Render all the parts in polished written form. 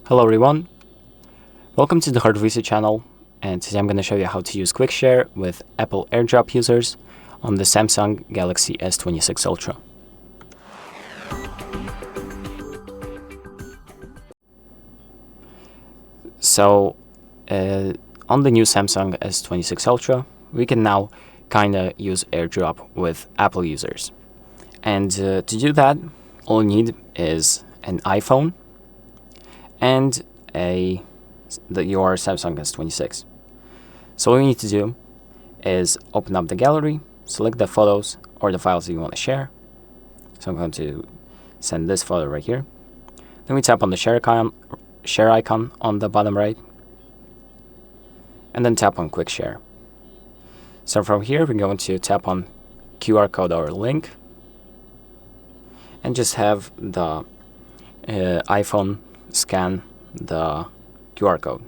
Hello everyone, welcome to the HardReset channel, and today I'm going to show you how to use Quick Share with Apple AirDrop users on the Samsung Galaxy S26 Ultra. So on the new Samsung S26 Ultra, we can now kinda use AirDrop with Apple users. And to do that, all you need is an iPhone and your Samsung S26. So all you need to do is open up the gallery, select the photos or the files that you want to share. So I'm going to send this photo right here. Then we tap on the share icon on the bottom right, and then tap on Quick Share. So from here, we're going to tap on QR code or link, and just have the iPhone scan the QR code.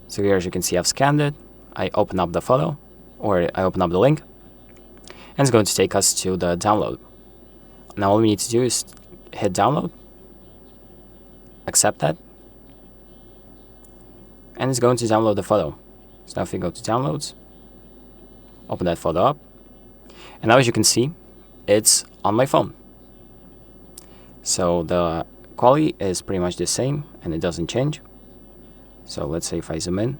So here, as you can see, I've scanned it. I open up the photo, or I open up the link, and it's going to take us to the download. Now all we need to do is hit download, accept that, and it's going to download the photo. So now if you go to downloads, open that photo up, and now as you can see, it's on my phone. So the quality is pretty much the same and it doesn't change. So let's say if I zoom in,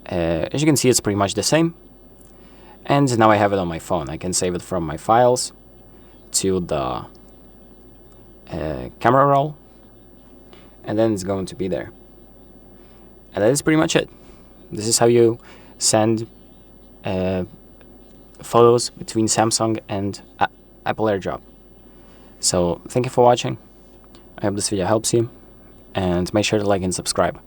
as you can see, it's pretty much the same, and now I have it on my phone. I can save it from my files to the camera roll, and then it's going to be there. And that is pretty much it. This is how you send photos between Samsung and Apple AirDrop. So thank you for watching. I hope this video helps you, and make sure to like and subscribe.